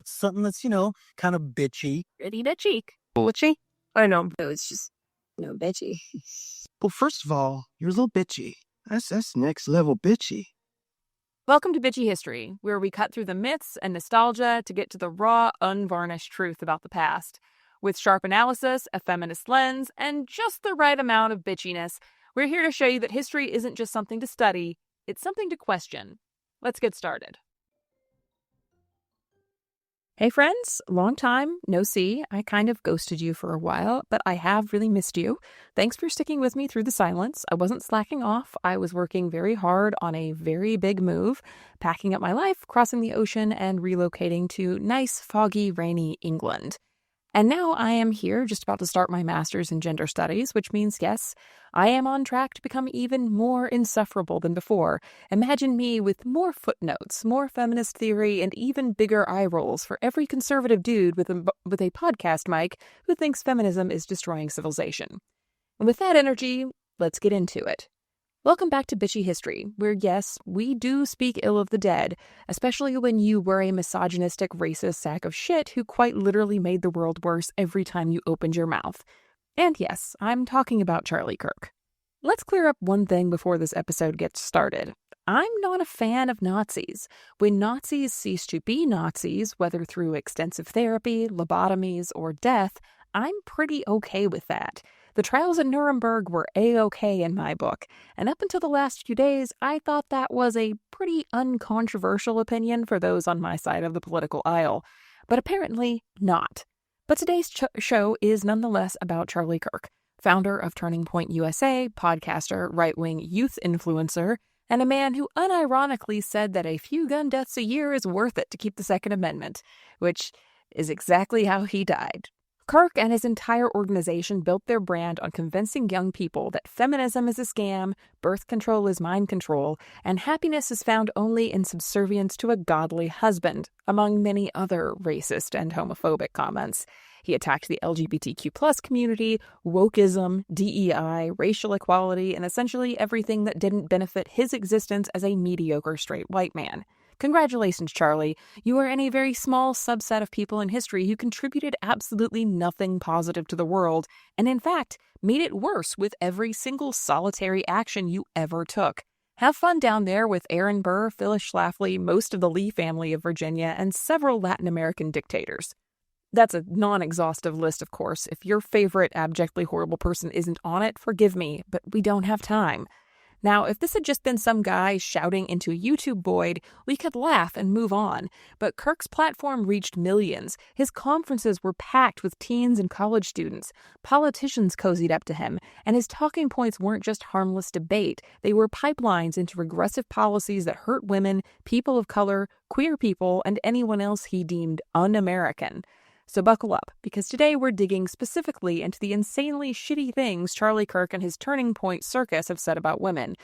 Something that's, kind of bitchy. Pretty bitchy. Bitchy? I know, but it's just, bitchy. Well, first of all, you're a little bitchy. That's next level bitchy. Welcome to Bitchy History, where we cut through the myths and nostalgia to get to the raw, unvarnished truth about the past. With sharp analysis, a feminist lens, and just the right amount of bitchiness, we're here to show you that history isn't just something to study, it's something to question. Let's get started. Hey friends, long time, no see. I kind of ghosted you for a while, but I have really missed you. Thanks for sticking with me through the silence. I wasn't slacking off. I was working very hard on a very big move, packing up my life, crossing the ocean, and relocating to nice, foggy, rainy England. And now I am here just about to start my master's in gender studies, which means, yes, I am on track to become even more insufferable than before. Imagine me with more footnotes, more feminist theory, and even bigger eye rolls for every conservative dude with a podcast mic who thinks feminism is destroying civilization. And with that energy, let's get into it. Welcome back to Bitchy History, where yes, we do speak ill of the dead, especially when you were a misogynistic, racist sack of shit who quite literally made the world worse every time you opened your mouth. And yes, I'm talking about Charlie Kirk. Let's clear up one thing before this episode gets started. I'm not a fan of Nazis. When Nazis cease to be Nazis, whether through extensive therapy, lobotomies, or death, I'm pretty okay with that. The trials at Nuremberg were A-okay in my book, and up until the last few days, I thought that was a pretty uncontroversial opinion for those on my side of the political aisle. But apparently not. But today's show is nonetheless about Charlie Kirk, founder of Turning Point USA, podcaster, right-wing youth influencer, and a man who unironically said that a few gun deaths a year is worth it to keep the Second Amendment, which is exactly how he died. Kirk and his entire organization built their brand on convincing young people that feminism is a scam, birth control is mind control, and happiness is found only in subservience to a godly husband, among many other racist and homophobic comments. He attacked the LGBTQ+ community, wokeism, DEI, racial equality, and essentially everything that didn't benefit his existence as a mediocre straight white man. Congratulations, Charlie. You are in a very small subset of people in history who contributed absolutely nothing positive to the world, and in fact, made it worse with every single solitary action you ever took. Have fun down there with Aaron Burr, Phyllis Schlafly, most of the Lee family of Virginia, and several Latin American dictators. That's a non-exhaustive list, of course. If your favorite abjectly horrible person isn't on it, forgive me, but we don't have time. Now, if this had just been some guy shouting into a YouTube void, we could laugh and move on. But Kirk's platform reached millions. His conferences were packed with teens and college students. Politicians cozied up to him. And his talking points weren't just harmless debate. They were pipelines into regressive policies that hurt women, people of color, queer people, and anyone else he deemed un-American. So buckle up, because today we're digging specifically into the insanely shitty things Charlie Kirk and his Turning Point circus have said about women.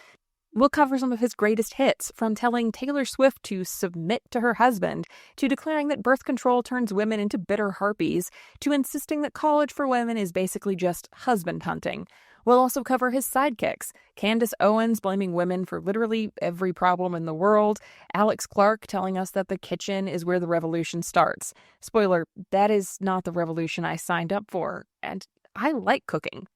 We'll cover some of his greatest hits, from telling Taylor Swift to submit to her husband, to declaring that birth control turns women into bitter harpies, to insisting that college for women is basically just husband hunting. We'll also cover his sidekicks, Candace Owens blaming women for literally every problem in the world, Alex Clark telling us that the kitchen is where the revolution starts. Spoiler, that is not the revolution I signed up for, and I like cooking.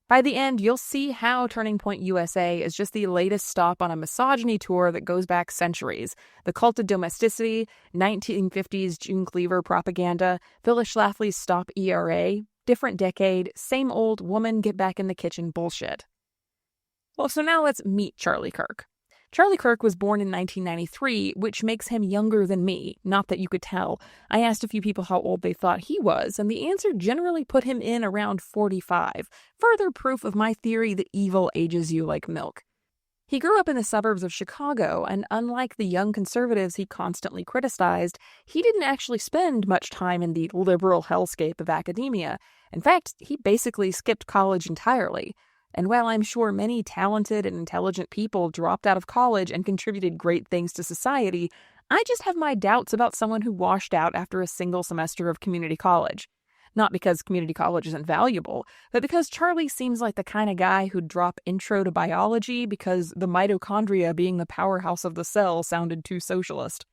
By the end, you'll see how Turning Point USA is just the latest stop on a misogyny tour that goes back centuries. The cult of domesticity, 1950s June Cleaver propaganda, Phyllis Schlafly's Stop ERA, different decade, same old woman get back in the kitchen bullshit. Well, so now let's meet Charlie Kirk. Charlie Kirk was born in 1993, which makes him younger than me. Not that you could tell. I asked a few people how old they thought he was, and the answer generally put him in around 45. Further proof of my theory that evil ages you like milk. He grew up in the suburbs of Chicago, and unlike the young conservatives he constantly criticized, he didn't actually spend much time in the liberal hellscape of academia. In fact, he basically skipped college entirely. And while I'm sure many talented and intelligent people dropped out of college and contributed great things to society, I just have my doubts about someone who washed out after a single semester of community college. Not because community college isn't valuable, but because Charlie seems like the kind of guy who'd drop intro to biology because the mitochondria being the powerhouse of the cell sounded too socialist.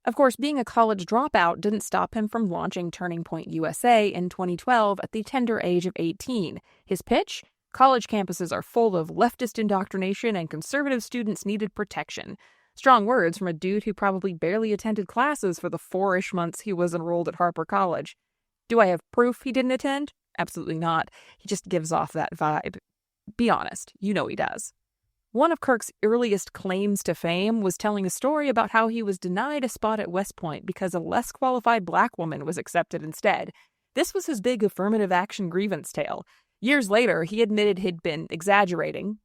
Of course, being a college dropout didn't stop him from launching Turning Point USA in 2012 at the tender age of 18. His pitch? College campuses are full of leftist indoctrination and conservative students needed protection. Strong words from a dude who probably barely attended classes for the 4-ish months he was enrolled at Harper College. Do I have proof he didn't attend? Absolutely not. He just gives off that vibe. Be honest, you know he does. One of Kirk's earliest claims to fame was telling a story about how he was denied a spot at West Point because a less qualified black woman was accepted instead. This was his big affirmative action grievance tale. Years later, he admitted he'd been exaggerating,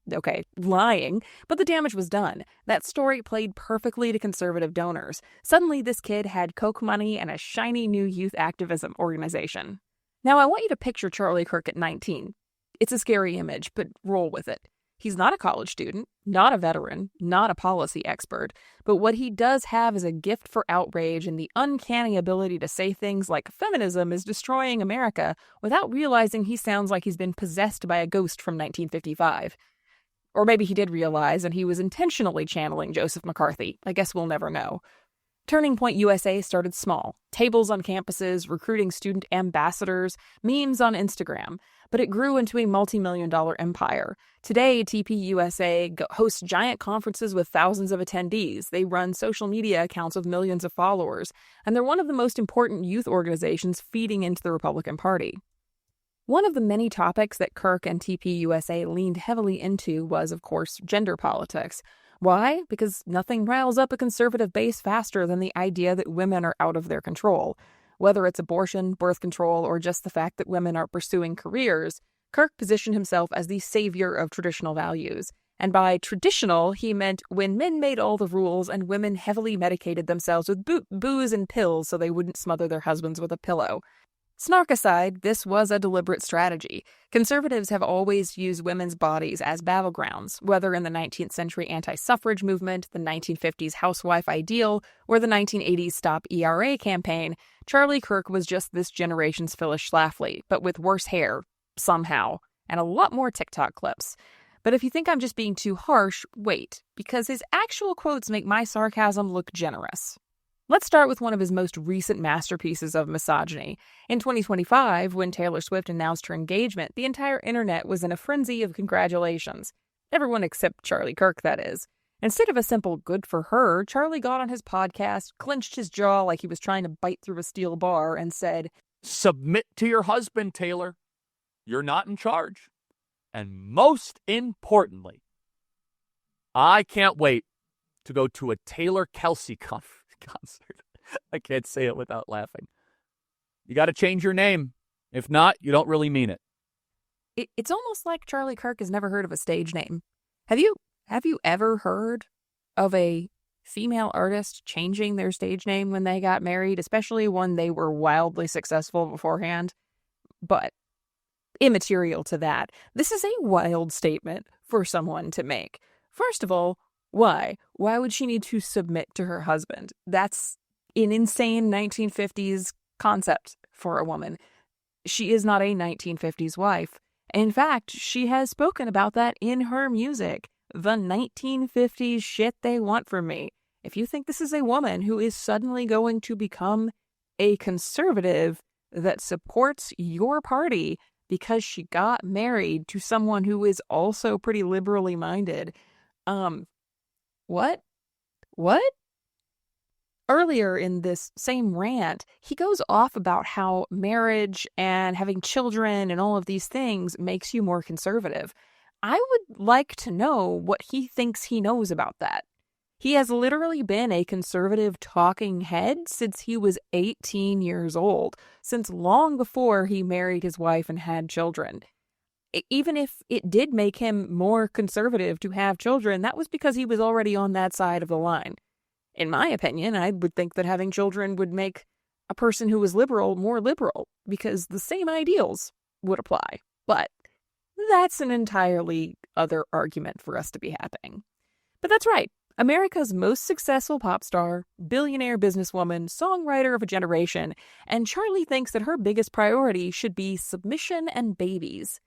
lying, but the damage was done. That story played perfectly to conservative donors. Suddenly, this kid had Coke money and a shiny new youth activism organization. Now, I want you to picture Charlie Kirk at 19. It's a scary image, but roll with it. He's not a college student, not a veteran, not a policy expert, but what he does have is a gift for outrage and the uncanny ability to say things like feminism is destroying America without realizing he sounds like he's been possessed by a ghost from 1955. Or maybe he did realize and he was intentionally channeling Joseph McCarthy. I guess we'll never know. Turning Point USA started small. Tables on campuses, recruiting student ambassadors, memes on Instagram. But it grew into a multi-million-dollar empire. Today, TPUSA hosts giant conferences with thousands of attendees. They run social media accounts with millions of followers. And they're one of the most important youth organizations feeding into the Republican Party. One of the many topics that Kirk and TPUSA leaned heavily into was, of course, gender politics. Why? Because nothing riles up a conservative base faster than the idea that women are out of their control. Whether it's abortion, birth control, or just the fact that women are pursuing careers, Kirk positioned himself as the savior of traditional values. And by traditional, he meant when men made all the rules and women heavily medicated themselves with booze and pills so they wouldn't smother their husbands with a pillow. Snark aside, this was a deliberate strategy. Conservatives have always used women's bodies as battlegrounds, whether in the 19th century anti-suffrage movement, the 1950s housewife ideal, or the 1980s Stop ERA campaign. Charlie Kirk was just this generation's Phyllis Schlafly, but with worse hair, somehow, and a lot more TikTok clips. But if you think I'm just being too harsh, wait, because his actual quotes make my sarcasm look generous. Let's start with one of his most recent masterpieces of misogyny. In 2025, when Taylor Swift announced her engagement, the entire internet was in a frenzy of congratulations. Everyone except Charlie Kirk, that is. Instead of a simple good for her, Charlie got on his podcast, clenched his jaw like he was trying to bite through a steel bar, and said, "Submit to your husband, Taylor. You're not in charge. And most importantly, I can't wait to go to a Taylor Kelsey concert. I can't say it without laughing. You got to change your name. If not, you don't really mean it." It's almost like Charlie Kirk has never heard of a stage name. Have you ever heard of a female artist changing their stage name when they got married, especially when they were wildly successful beforehand? But immaterial to that, this is a wild statement for someone to make. First of all, why? Why would she need to submit to her husband? That's an insane 1950s concept for a woman. She is not a 1950s wife. In fact, she has spoken about that in her music. The 1950s shit they want from me. If you think this is a woman who is suddenly going to become a conservative that supports your party because she got married to someone who is also pretty liberally minded, What? Earlier in this same rant, he goes off about how marriage and having children and all of these things makes you more conservative. I would like to know what he thinks he knows about that. He has literally been a conservative talking head since he was 18 years old, since long before he married his wife and had children. Even if it did make him more conservative to have children, that was because he was already on that side of the line. In my opinion, I would think that having children would make a person who was liberal more liberal, because the same ideals would apply. But that's an entirely other argument for us to be having. But that's right. America's most successful pop star, billionaire businesswoman, songwriter of a generation, and Charlie thinks that her biggest priority should be submission and babies.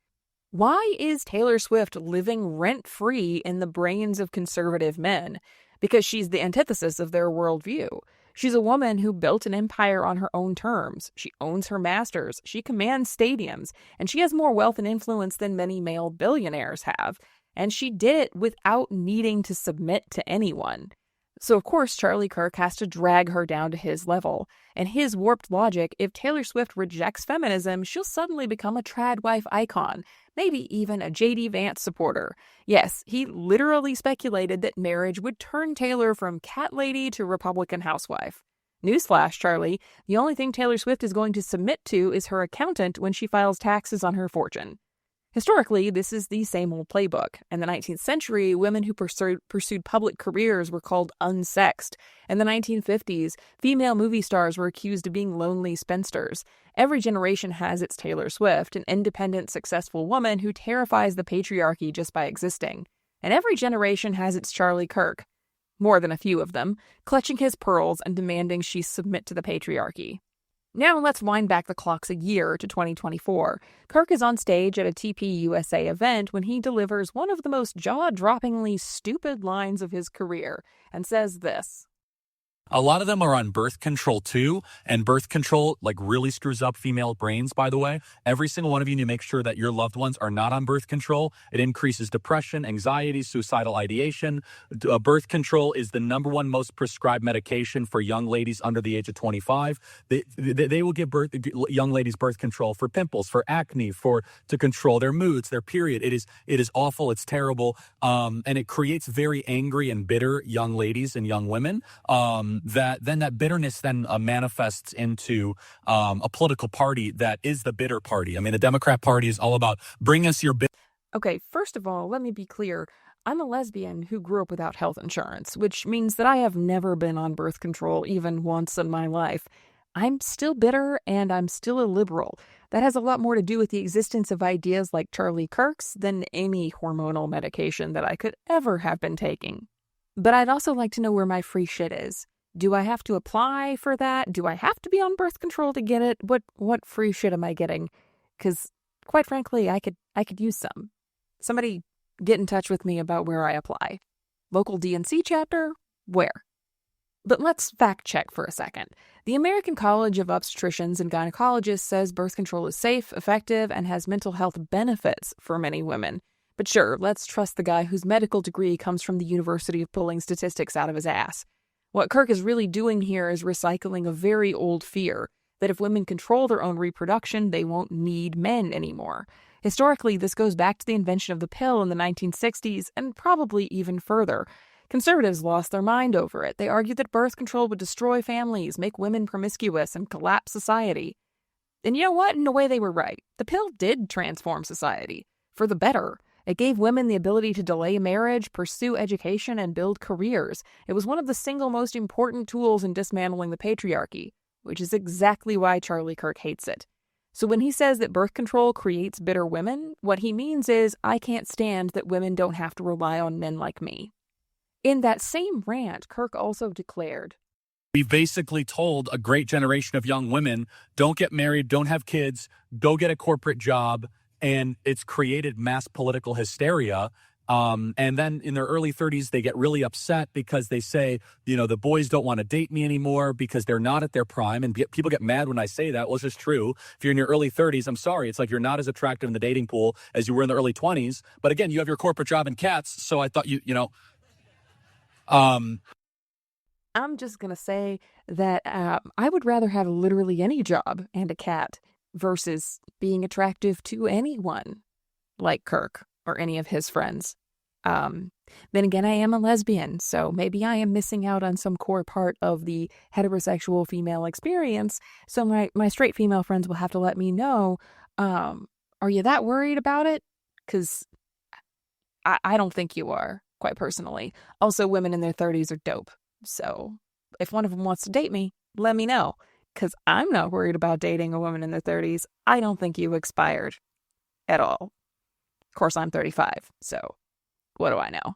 Why is Taylor Swift living rent-free in the brains of conservative men? Because she's the antithesis of their worldview. She's a woman who built an empire on her own terms. She owns her masters, she commands stadiums, and she has more wealth and influence than many male billionaires have. And she did it without needing to submit to anyone. So, of course, Charlie Kirk has to drag her down to his level. And his warped logic, if Taylor Swift rejects feminism, she'll suddenly become a trad wife icon, maybe even a J.D. Vance supporter. Yes, he literally speculated that marriage would turn Taylor from cat lady to Republican housewife. Newsflash, Charlie, the only thing Taylor Swift is going to submit to is her accountant when she files taxes on her fortune. Historically, this is the same old playbook. In the 19th century, women who pursued public careers were called unsexed. In the 1950s, female movie stars were accused of being lonely spinsters. Every generation has its Taylor Swift, an independent, successful woman who terrifies the patriarchy just by existing. And every generation has its Charlie Kirk, more than a few of them, clutching his pearls and demanding she submit to the patriarchy. Now let's wind back the clocks a year to 2024. Kirk is on stage at a TPUSA event when he delivers one of the most jaw-droppingly stupid lines of his career and says this. A lot of them are on birth control too, and birth control really screws up female brains, by the way. Every single one of you need to make sure that your loved ones are not on birth control. It increases depression, anxiety, suicidal ideation. Birth control is the number one most prescribed medication for young ladies under the age of 25. They will give young ladies birth control for pimples, for acne, to control their moods, their period. It is awful. It's terrible. And it creates very angry and bitter young ladies and young women. That bitterness then manifests into a political party that is the bitter party. I mean, the Democrat Party is all about bring us your bitter. Okay, first of all, let me be clear. I'm a lesbian who grew up without health insurance, which means that I have never been on birth control even once in my life. I'm still bitter and I'm still a liberal. That has a lot more to do with the existence of ideas like Charlie Kirk's than any hormonal medication that I could ever have been taking. But I'd also like to know where my free shit is. Do I have to apply for that? Do I have to be on birth control to get it? What free shit am I getting? Because, quite frankly, I could use some. Somebody get in touch with me about where I apply. Local DNC chapter? Where? But let's fact check for a second. The American College of Obstetricians and Gynecologists says birth control is safe, effective, and has mental health benefits for many women. But sure, let's trust the guy whose medical degree comes from the University of pulling statistics out of his ass. What Kirk is really doing here is recycling a very old fear that if women control their own reproduction, they won't need men anymore. Historically, this goes back to the invention of the pill in the 1960s and probably even further. Conservatives lost their mind over it. They argued that birth control would destroy families, make women promiscuous, and collapse society. And you know what? In a way, they were right. The pill did transform society for the better. It gave women the ability to delay marriage, pursue education, and build careers. It was one of the single most important tools in dismantling the patriarchy, which is exactly why Charlie Kirk hates it. So when he says that birth control creates bitter women, what he means is, I can't stand that women don't have to rely on men like me. In that same rant, Kirk also declared, We've basically told a great generation of young women, don't get married, don't have kids, go get a corporate job. And it's created mass political hysteria. And then in their early 30s, they get really upset because they say, the boys don't want to date me anymore because they're not at their prime. And people get mad when I say that. Well, it's just true. If you're in your early 30s, I'm sorry. It's like you're not as attractive in the dating pool as you were in the early 20s. But again, you have your corporate job and cats. So I thought I'm just going to say that I would rather have literally any job and a cat versus being attractive to anyone like Kirk or any of his friends. Then again, I am a lesbian, so maybe I am missing out on some core part of the heterosexual female experience. So my straight female friends will have to let me know, are you that worried about it? Because I don't think you are, quite personally. Also, women in their 30s are dope. So if one of them wants to date me, let me know. Because I'm not worried about dating a woman in their 30s. I don't think you expired at all. Of course, I'm 35, so what do I know?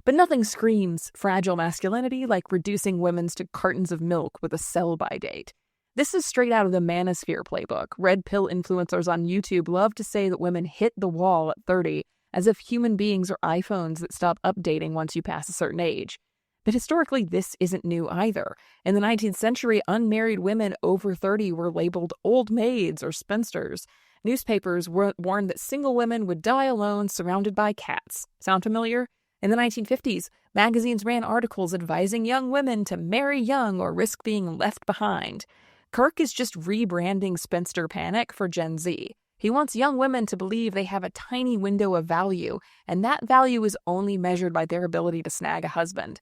But nothing screams fragile masculinity like reducing women's to cartons of milk with a sell-by date. This is straight out of the manosphere playbook. Red pill influencers on YouTube love to say that women hit the wall at 30, as if human beings are iPhones that stop updating once you pass a certain age. But historically, this isn't new either. In the 19th century, unmarried women over 30 were labeled old maids or spinsters. Newspapers warned that single women would die alone surrounded by cats. Sound familiar? In the 1950s, magazines ran articles advising young women to marry young or risk being left behind. Kirk is just rebranding spinster panic for Gen Z. He wants young women to believe they have a tiny window of value, and that value is only measured by their ability to snag a husband.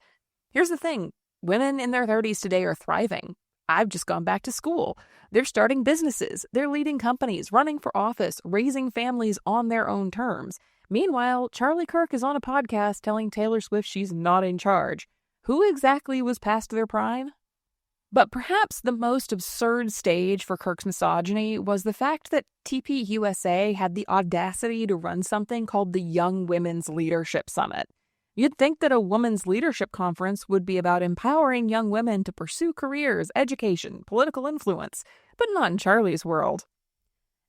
Here's the thing. Women in their 30s today are thriving. I've just gone back to school. They're starting businesses. They're leading companies, running for office, raising families on their own terms. Meanwhile, Charlie Kirk is on a podcast telling Taylor Swift she's not in charge. Who exactly was past their prime? But perhaps the most absurd stage for Kirk's misogyny was the fact that TPUSA had the audacity to run something called the Young Women's Leadership Summit. You'd think that a women's leadership conference would be about empowering young women to pursue careers, education, political influence, but not in Charlie's world.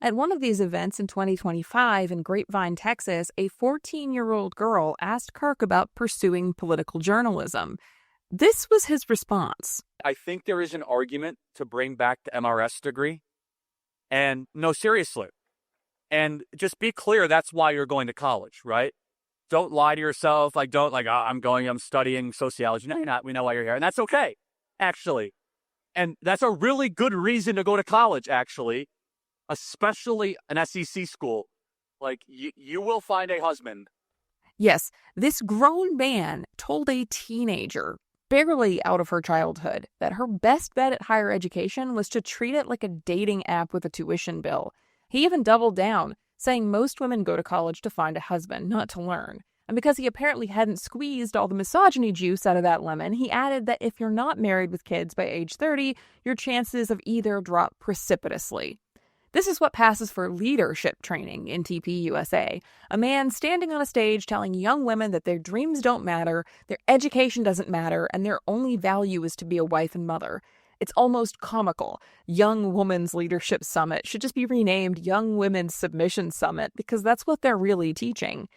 At one of these events in 2025 in Grapevine, Texas, a 14-year-old girl asked Kirk about pursuing political journalism. This was his response. I think there is an argument to bring back the MRS degree. And no, seriously. And just be clear, that's why you're going to college, right? Don't lie to yourself. I'm studying sociology. No, you're not. We know why you're here. And that's okay, actually. And that's a really good reason to go to college, actually, especially an SEC school. Like, you will find a husband. Yes, this grown man told a teenager, barely out of her childhood, that her best bet at higher education was to treat it like a dating app with a tuition bill. He even doubled down, saying most women go to college to find a husband, not to learn. And because he apparently hadn't squeezed all the misogyny juice out of that lemon, he added that if you're not married with kids by age 30, your chances of either drop precipitously. This is what passes for leadership training in TPUSA. A man standing on a stage telling young women that their dreams don't matter, their education doesn't matter, and their only value is to be a wife and mother. It's almost comical. Young Women's Leadership Summit should just be renamed Young Women's Submission Summit because that's what they're really teaching.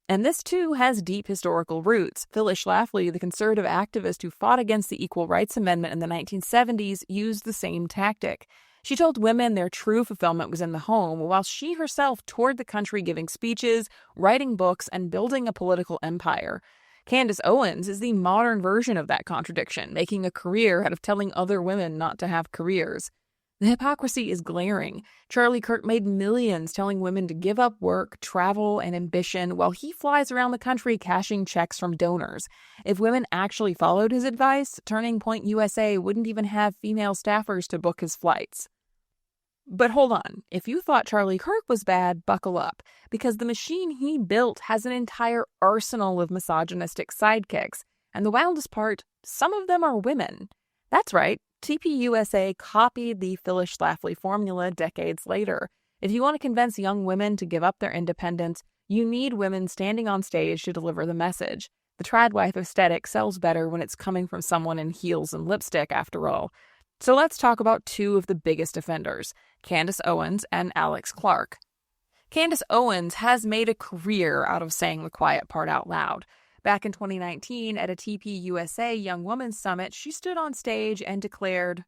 And this, too, has deep historical roots. Phyllis Schlafly, the conservative activist who fought against the Equal Rights Amendment in the 1970s, used the same tactic. She told women their true fulfillment was in the home, while she herself toured the country giving speeches, writing books, and building a political empire. Candace Owens is the modern version of that contradiction, making a career out of telling other women not to have careers. The hypocrisy is glaring. Charlie Kirk made millions telling women to give up work, travel, and ambition while he flies around the country cashing checks from donors. If women actually followed his advice, Turning Point USA wouldn't even have female staffers to book his flights. But hold on, if you thought Charlie Kirk was bad, buckle up, because the machine he built has an entire arsenal of misogynistic sidekicks, and the wildest part, some of them are women. That's right, TPUSA copied the Phyllis Schlafly formula decades later. If you want to convince young women to give up their independence, you need women standing on stage to deliver the message. The tradwife aesthetic sells better when it's coming from someone in heels and lipstick, after all. So let's talk about two of the biggest offenders, Candace Owens and Alex Clark. Candace Owens has made a career out of saying the quiet part out loud. Back in 2019, at a TPUSA Young Women's Summit, she stood on stage and declared,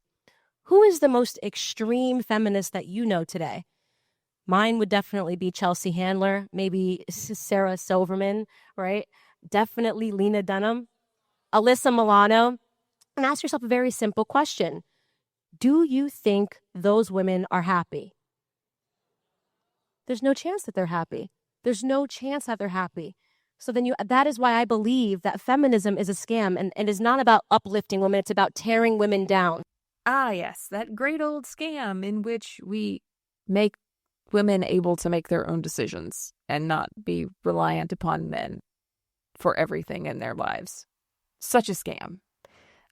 "Who is the most extreme feminist that you know today? Mine would definitely be Chelsea Handler, maybe Sarah Silverman, right? Definitely Lena Dunham, Alyssa Milano." And ask yourself a very simple question. Do you think those women are happy? There's no chance that they're happy. There's no chance that they're happy. So then that is why I believe that feminism is a scam and is not about uplifting women. It's about tearing women down. Ah, yes, that great old scam in which we make women able to make their own decisions and not be reliant upon men for everything in their lives. Such a scam.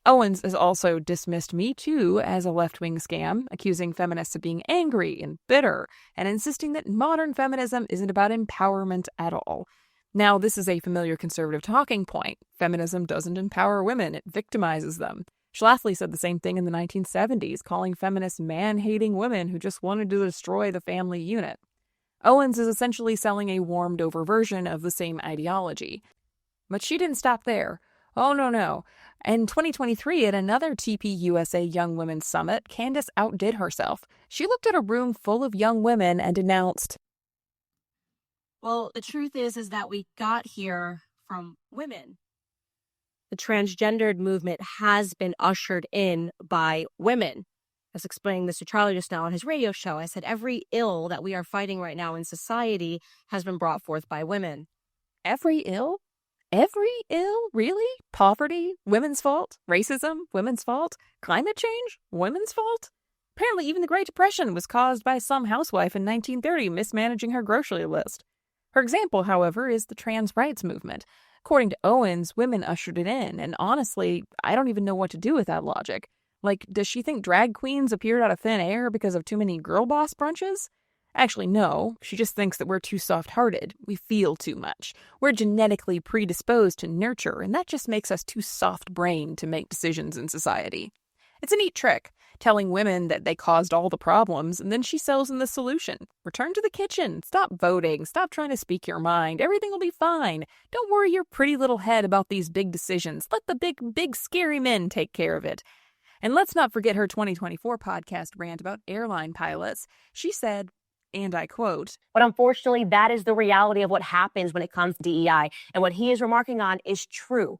Owens has also dismissed Me Too as a left-wing scam, accusing feminists of being angry and bitter, and insisting that modern feminism isn't about empowerment at all. Now, this is a familiar conservative talking point. Feminism doesn't empower women, it victimizes them. Schlafly said the same thing in the 1970s, calling feminists man-hating women who just wanted to destroy the family unit. Owens is essentially selling a warmed-over version of the same ideology. But she didn't stop there. Oh, no. In 2023, at another TPUSA Young Women's Summit, Candace outdid herself. She looked at a room full of young women and announced, Well, the truth is that we got here from women. The transgendered movement has been ushered in by women. I was explaining this to Charlie just now on his radio show. I said every ill that we are fighting right now in society has been brought forth by women. every ill? Every ill? Really? Poverty? Women's fault? Racism? Women's fault? Climate change? Women's fault? Apparently, even the Great Depression was caused by some housewife in 1930 mismanaging her grocery list. Her example, however, is the trans rights movement. According to Owens, women ushered it in, and honestly, I don't even know what to do with that logic. Like, does she think drag queens appeared out of thin air because of too many girl boss brunches? Actually, no. She just thinks that we're too soft-hearted. We feel too much. We're genetically predisposed to nurture, and that just makes us too soft-brained to make decisions in society. It's a neat trick, telling women that they caused all the problems, and then she sells them the solution. Return to the kitchen. Stop voting. Stop trying to speak your mind. Everything will be fine. Don't worry your pretty little head about these big decisions. Let the big, scary men take care of it. And let's not forget her 2024 podcast rant about airline pilots. She said, and I quote, But unfortunately, that is the reality of what happens when it comes to DEI. And what he is remarking on is true.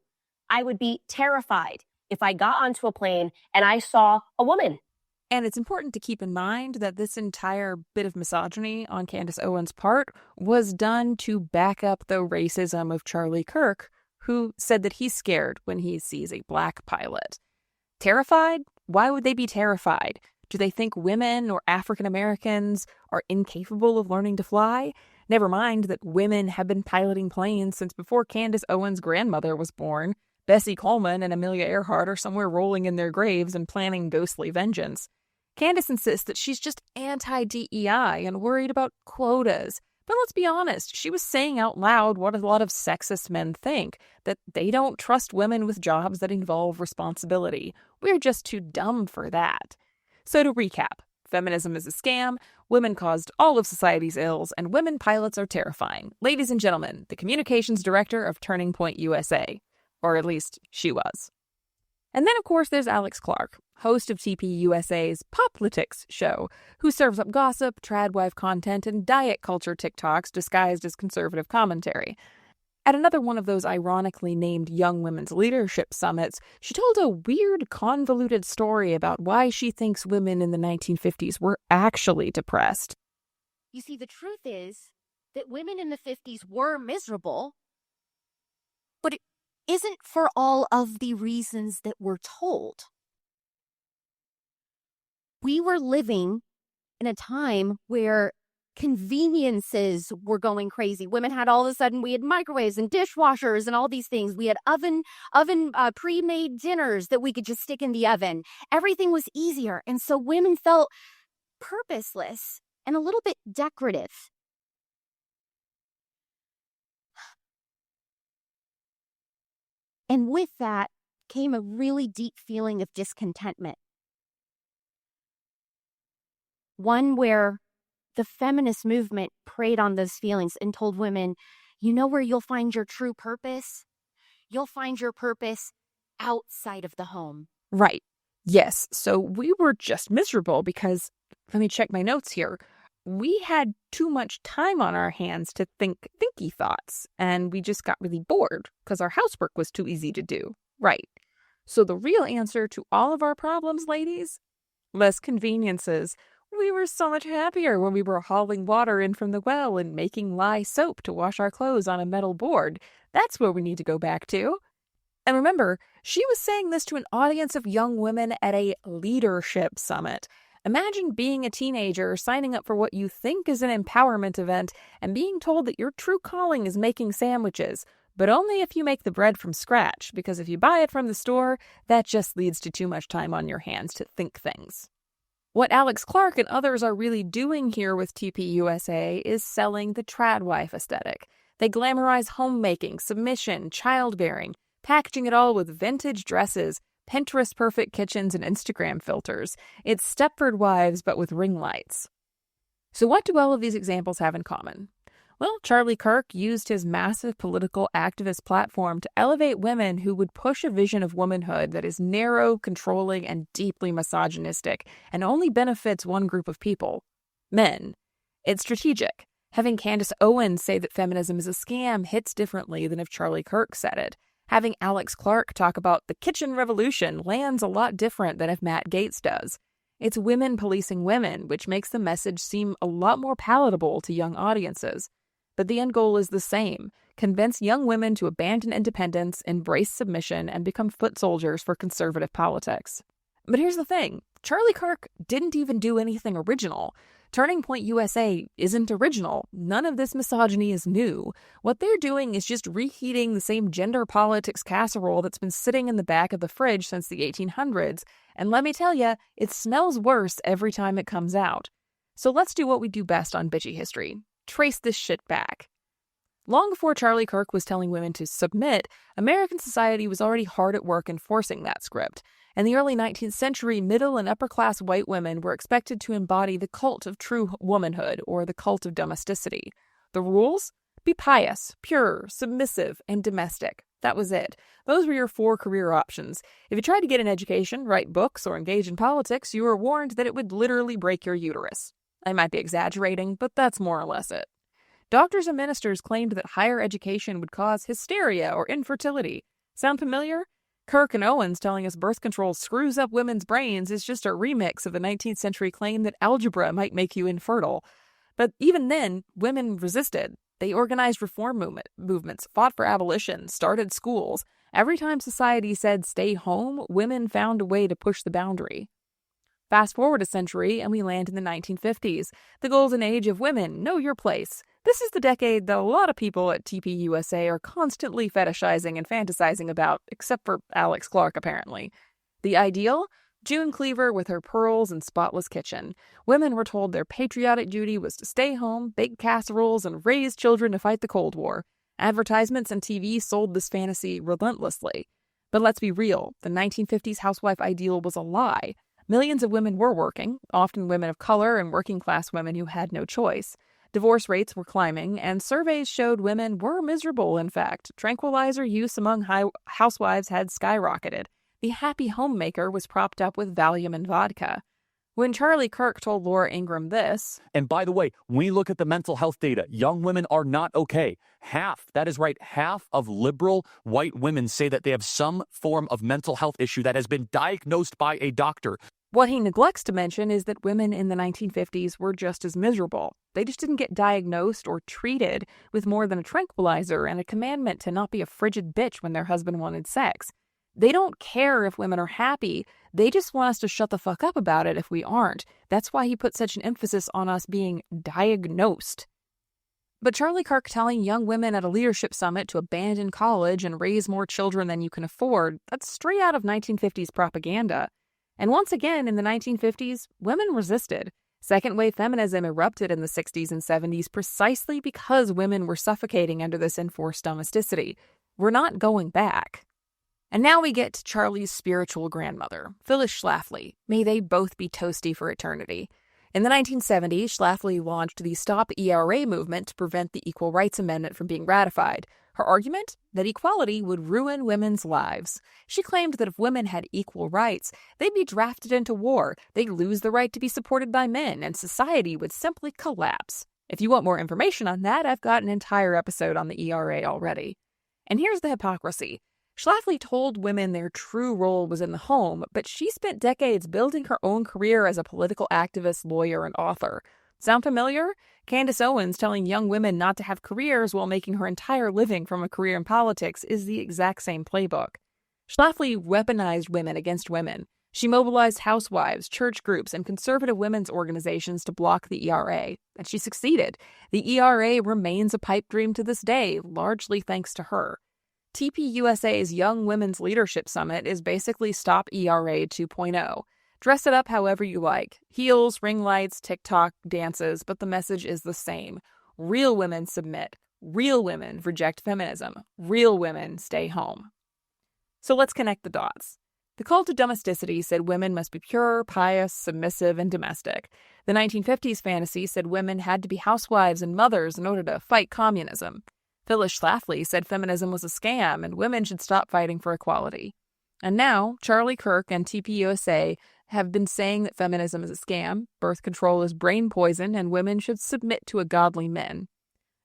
I would be terrified if I got onto a plane and I saw a woman. And it's important to keep in mind that this entire bit of misogyny on Candace Owens' part was done to back up the racism of Charlie Kirk, who said that he's scared when he sees a black pilot. Terrified? Why would they be terrified? Do they think women or African Americans are incapable of learning to fly? Never mind that women have been piloting planes since before Candace Owens' grandmother was born. Bessie Coleman and Amelia Earhart are somewhere rolling in their graves and planning ghostly vengeance. Candace insists that she's just anti-DEI and worried about quotas. But let's be honest, she was saying out loud what a lot of sexist men think, that they don't trust women with jobs that involve responsibility. We're just too dumb for that. So to recap, feminism is a scam, women caused all of society's ills, and women pilots are terrifying. Ladies and gentlemen, the communications director of Turning Point USA. Or at least she was. And then, of course, there's Alex Clark, host of TPUSA's Poplitics show, who serves up gossip, tradwife content, and diet culture TikToks disguised as conservative commentary. At another one of those ironically named Young Women's Leadership Summits, she told a weird, convoluted story about why she thinks women in the 1950s were actually depressed. You see, the truth is that women in the 50s were miserable, but it isn't for all of the reasons that we're told. We were living in a time where conveniences were going crazy. Women had all of a sudden, we had microwaves and dishwashers and all these things. We had oven pre-made dinners that we could just stick in the oven. Everything was easier. And so women felt purposeless and a little bit decorative. And with that came a really deep feeling of discontentment. One where the feminist movement preyed on those feelings and told women, you know where you'll find your true purpose? You'll find your purpose outside of the home. Right. Yes. So we were just miserable because, let me check my notes here. We had too much time on our hands to think thinky thoughts, and we just got really bored because our housework was too easy to do. Right. So the real answer to all of our problems, ladies? Less conveniences. We were so much happier when we were hauling water in from the well and making lye soap to wash our clothes on a metal board. That's where we need to go back to. And remember, she was saying this to an audience of young women at a leadership summit. Imagine being a teenager, signing up for what you think is an empowerment event, and being told that your true calling is making sandwiches, but only if you make the bread from scratch, because if you buy it from the store, that just leads to too much time on your hands to think things. What Alex Clark and others are really doing here with TPUSA is selling the tradwife aesthetic. They glamorize homemaking, submission, childbearing, packaging it all with vintage dresses, Pinterest-perfect kitchens, and Instagram filters. It's Stepford Wives, but with ring lights. So what do all of these examples have in common? Well, Charlie Kirk used his massive political activist platform to elevate women who would push a vision of womanhood that is narrow, controlling, and deeply misogynistic, and only benefits one group of people: men. It's strategic. Having Candace Owens say that feminism is a scam hits differently than if Charlie Kirk said it. Having Alex Clark talk about the kitchen revolution lands a lot different than if Matt Gaetz does. It's women policing women, which makes the message seem a lot more palatable to young audiences. But the end goal is the same: convince young women to abandon independence, embrace submission, and become foot soldiers for conservative politics. But here's the thing: Charlie Kirk didn't even do anything original. Turning Point USA isn't original. None of this misogyny is new. What they're doing is just reheating the same gender politics casserole that's been sitting in the back of the fridge since the 1800s. And let me tell you, it smells worse every time it comes out. So let's do what we do best on Bitchy History: trace this shit back. Long before Charlie Kirk was telling women to submit, American society was already hard at work enforcing that script. In the early 19th century, middle and upper-class white women were expected to embody the cult of true womanhood, or the cult of domesticity. The rules? Be pious, pure, submissive, and domestic. That was it. Those were your 4 career options. If you tried to get an education, write books, or engage in politics, you were warned that it would literally break your uterus. I might be exaggerating, but that's more or less it. Doctors and ministers claimed that higher education would cause hysteria or infertility. Sound familiar? Kirk and Owens telling us birth control screws up women's brains is just a remix of the 19th century claim that algebra might make you infertile. But even then, women resisted. They organized reform movements, fought for abolition, started schools. Every time society said stay home, women found a way to push the boundary. Fast forward a century, and we land in the 1950s, the golden age of women. Know your place. This is the decade that a lot of people at TPUSA are constantly fetishizing and fantasizing about, except for Alex Clark, apparently. The ideal? June Cleaver with her pearls and spotless kitchen. Women were told their patriotic duty was to stay home, bake casseroles, and raise children to fight the Cold War. Advertisements and TV sold this fantasy relentlessly. But let's be real, the 1950s housewife ideal was a lie. Millions of women were working, often women of color and working-class women who had no choice. Divorce rates were climbing, and surveys showed women were miserable, in fact. Tranquilizer use among housewives had skyrocketed. The happy homemaker was propped up with Valium and vodka. When Charlie Kirk told Laura Ingraham this... And by the way, when we look at the mental health data, young women are not okay. That is right, half of liberal white women say that they have some form of mental health issue that has been diagnosed by a doctor. What he neglects to mention is that women in the 1950s were just as miserable. They just didn't get diagnosed or treated with more than a tranquilizer and a commandment to not be a frigid bitch when their husband wanted sex. They don't care if women are happy. They just want us to shut the fuck up about it if we aren't. That's why he put such an emphasis on us being diagnosed. But Charlie Kirk telling young women at a leadership summit to abandon college and raise more children than you can afford, that's straight out of 1950s propaganda. And once again, in the 1950s, women resisted. Second-wave feminism erupted in the 60s and 70s precisely because women were suffocating under this enforced domesticity. We're not going back. And now we get to Charlie's spiritual grandmother, Phyllis Schlafly. May they both be toasty for eternity. In the 1970s, Schlafly launched the Stop ERA movement to prevent the Equal Rights Amendment from being ratified. Her argument? That equality would ruin women's lives. She claimed that if women had equal rights, they'd be drafted into war, they'd lose the right to be supported by men, and society would simply collapse. If you want more information on that, I've got an entire episode on the ERA already. And here's the hypocrisy. Schlafly told women their true role was in the home, but she spent decades building her own career as a political activist, lawyer, and author. Sound familiar? Candace Owens telling young women not to have careers while making her entire living from a career in politics is the exact same playbook. Schlafly weaponized women against women. She mobilized housewives, church groups, and conservative women's organizations to block the ERA, and she succeeded. The ERA remains a pipe dream to this day, largely thanks to her. TPUSA's Young Women's Leadership Summit is basically Stop ERA 2.0. Dress it up however you like. Heels, ring lights, TikTok, dances, but the message is the same. Real women submit. Real women reject feminism. Real women stay home. So let's connect the dots. The cult of domesticity said women must be pure, pious, submissive, and domestic. The 1950s fantasy said women had to be housewives and mothers in order to fight communism. Phyllis Schlafly said feminism was a scam and women should stop fighting for equality. And now, Charlie Kirk and TPUSA have been saying that feminism is a scam, birth control is brain poison, and women should submit to a godly man.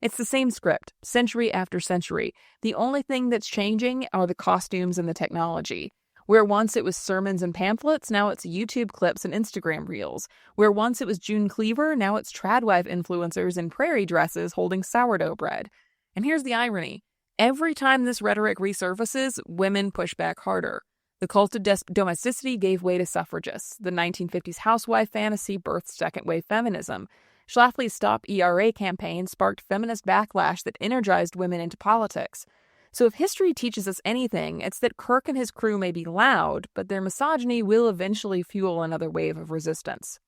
It's the same script, century after century. The only thing that's changing are the costumes and the technology. Where once it was sermons and pamphlets, now it's YouTube clips and Instagram reels. Where once it was June Cleaver, now it's tradwife influencers in prairie dresses holding sourdough bread. And here's the irony. Every time this rhetoric resurfaces, women push back harder. The cult of domesticity gave way to suffragists. The 1950s housewife fantasy birthed second-wave feminism. Schlafly's Stop ERA campaign sparked feminist backlash that energized women into politics. So if history teaches us anything, it's that Kirk and his crew may be loud, but their misogyny will eventually fuel another wave of resistance.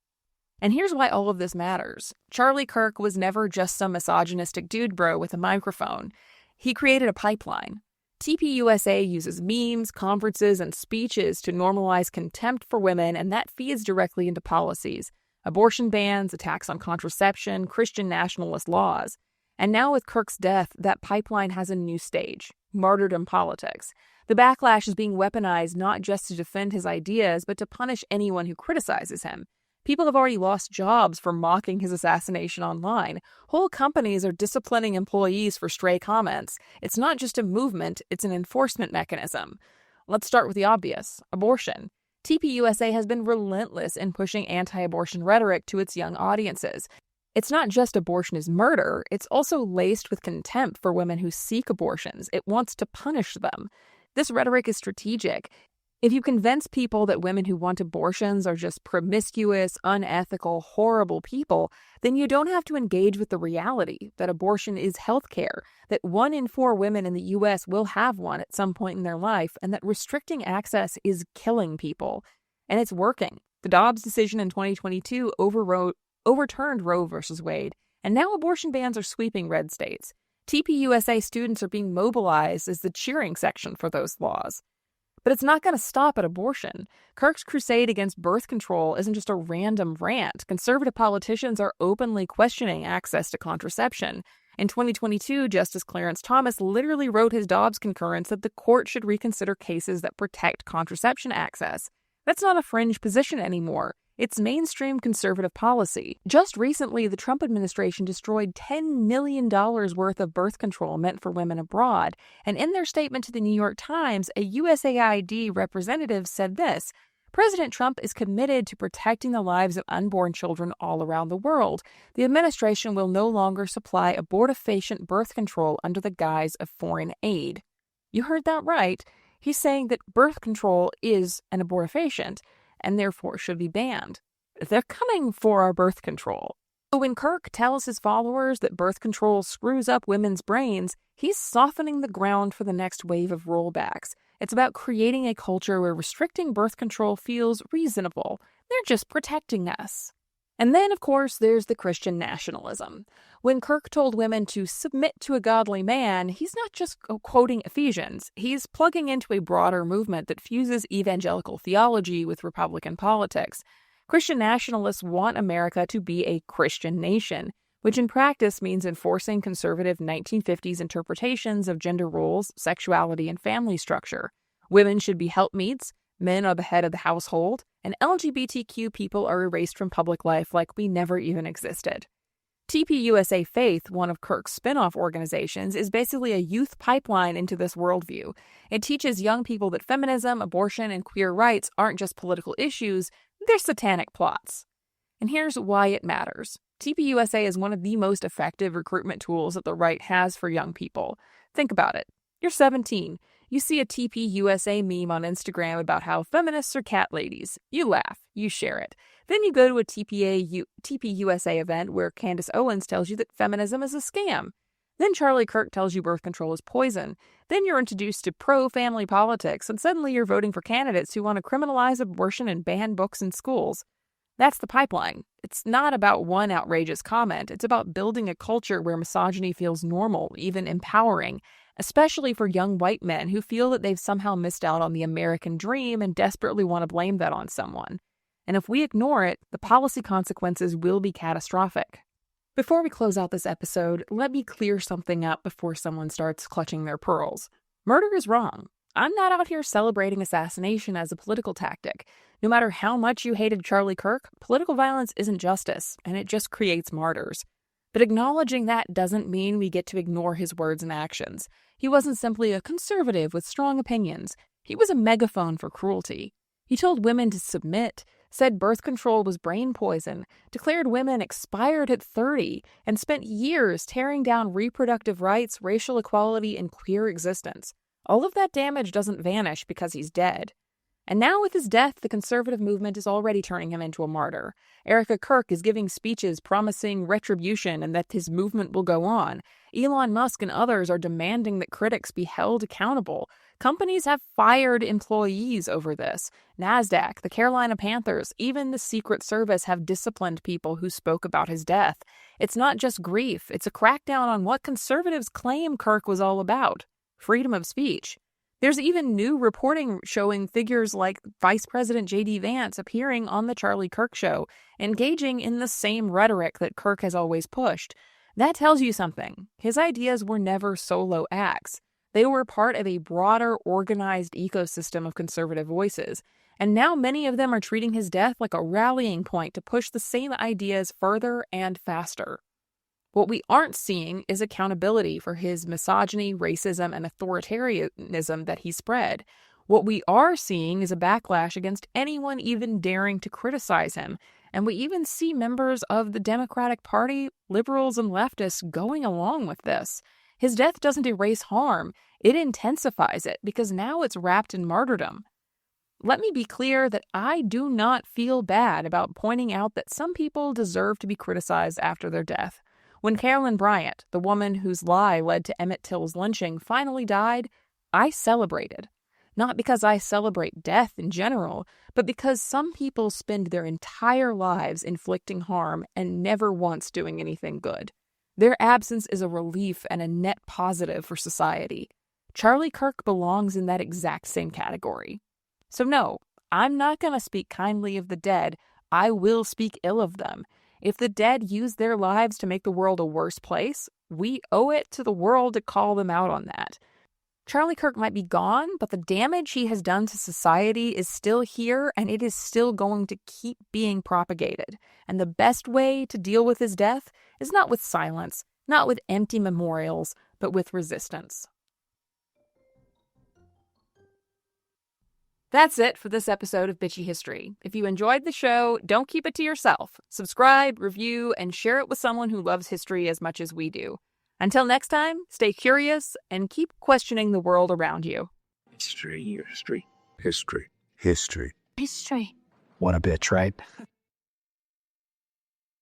And here's why all of this matters. Charlie Kirk was never just some misogynistic dude bro with a microphone. He created a pipeline. TPUSA uses memes, conferences, and speeches to normalize contempt for women, and that feeds directly into policies. Abortion bans, attacks on contraception, Christian nationalist laws. And now with Kirk's death, that pipeline has a new stage, martyrdom politics. The backlash is being weaponized not just to defend his ideas, but to punish anyone who criticizes him. People have already lost jobs for mocking his assassination online. Whole companies are disciplining employees for stray comments. It's not just a movement, it's an enforcement mechanism. Let's start with the obvious, abortion. TPUSA has been relentless in pushing anti-abortion rhetoric to its young audiences. It's not just abortion is murder, it's also laced with contempt for women who seek abortions. It wants to punish them. This rhetoric is strategic. If you convince people that women who want abortions are just promiscuous, unethical, horrible people, then you don't have to engage with the reality that abortion is healthcare, that 1 in 4 women in the U.S. will have one at some point in their life, and that restricting access is killing people. And it's working. The Dobbs decision in 2022 overturned Roe v. Wade, and now abortion bans are sweeping red states. TPUSA students are being mobilized as the cheering section for those laws. But it's not going to stop at abortion. Kirk's crusade against birth control isn't just a random rant. Conservative politicians are openly questioning access to contraception. In 2022, Justice Clarence Thomas literally wrote his Dobbs concurrence that the court should reconsider cases that protect contraception access. That's not a fringe position anymore. It's mainstream conservative policy. Just recently, the Trump administration destroyed $10 million worth of birth control meant for women abroad. And in their statement to the New York Times, a USAID representative said this: President Trump is committed to protecting the lives of unborn children all around the world. The administration will no longer supply abortifacient birth control under the guise of foreign aid. You heard that right. He's saying that birth control is an abortifacient, and therefore should be banned. They're coming for our birth control. So when Kirk tells his followers that birth control screws up women's brains, he's softening the ground for the next wave of rollbacks. It's about creating a culture where restricting birth control feels reasonable. They're just protecting us. And then, of course, there's the Christian nationalism. When Kirk told women to submit to a godly man, he's not just quoting Ephesians. He's plugging into a broader movement that fuses evangelical theology with Republican politics. Christian nationalists want America to be a Christian nation, which in practice means enforcing conservative 1950s interpretations of gender roles, sexuality, and family structure. Women should be helpmeets, men are the head of the household, and LGBTQ people are erased from public life like we never even existed. TPUSA Faith, one of Kirk's spin-off organizations, is basically a youth pipeline into this worldview. It teaches young people that feminism, abortion, and queer rights aren't just political issues, they're satanic plots. And here's why it matters. TPUSA is one of the most effective recruitment tools that the right has for young people. Think about it. You're 17. You see a TPUSA meme on Instagram about how feminists are cat ladies. You laugh. You share it. Then you go to a TPUSA event where Candace Owens tells you that feminism is a scam. Then Charlie Kirk tells you birth control is poison. Then you're introduced to pro-family politics, and suddenly you're voting for candidates who want to criminalize abortion and ban books in schools. That's the pipeline. It's not about one outrageous comment. It's about building a culture where misogyny feels normal, even empowering. especially for young white men who feel that they've somehow missed out on the American dream and desperately want to blame that on someone. And if we ignore it, the policy consequences will be catastrophic. Before we close out this episode, let me clear something up before someone starts clutching their pearls. Murder is wrong. I'm not out here celebrating assassination as a political tactic. No matter how much you hated Charlie Kirk, political violence isn't justice, and it just creates martyrs. But acknowledging that doesn't mean we get to ignore his words and actions. He wasn't simply a conservative with strong opinions. He was a megaphone for cruelty. He told women to submit, said birth control was brain poison, declared women expired at 30, and spent years tearing down reproductive rights, racial equality, and queer existence. All of that damage doesn't vanish because he's dead. And now with his death, the conservative movement is already turning him into a martyr. Erica Kirk is giving speeches promising retribution and that his movement will go on. Elon Musk and others are demanding that critics be held accountable. Companies have fired employees over this. NASDAQ, the Carolina Panthers, even the Secret Service have disciplined people who spoke about his death. It's not just grief, it's a crackdown on what conservatives claim Kirk was all about: freedom of speech. There's even new reporting showing figures like Vice President J.D. Vance appearing on The Charlie Kirk Show, engaging in the same rhetoric that Kirk has always pushed. That tells you something. His ideas were never solo acts. They were part of a broader, organized ecosystem of conservative voices. And now many of them are treating his death like a rallying point to push the same ideas further and faster. What we aren't seeing is accountability for his misogyny, racism, and authoritarianism that he spread. What we are seeing is a backlash against anyone even daring to criticize him. And we even see members of the Democratic Party, liberals and leftists, going along with this. His death doesn't erase harm. It intensifies it because now it's wrapped in martyrdom. Let me be clear that I do not feel bad about pointing out that some people deserve to be criticized after their death. When Carolyn Bryant, the woman whose lie led to Emmett Till's lynching, finally died, I celebrated. Not because I celebrate death in general, but because some people spend their entire lives inflicting harm and never once doing anything good. Their absence is a relief and a net positive for society. Charlie Kirk belongs in that exact same category. So no, I'm not going to speak kindly of the dead. I will speak ill of them. If the dead use their lives to make the world a worse place, we owe it to the world to call them out on that. Charlie Kirk might be gone, but the damage he has done to society is still here, and it is still going to keep being propagated. And the best way to deal with his death is not with silence, not with empty memorials, but with resistance. That's it for this episode of Bitchy History. If you enjoyed the show, don't keep it to yourself. Subscribe, review, and share it with someone who loves history as much as we do. Until next time, stay curious and keep questioning the world around you. History. History. History. History. What a bitch, right?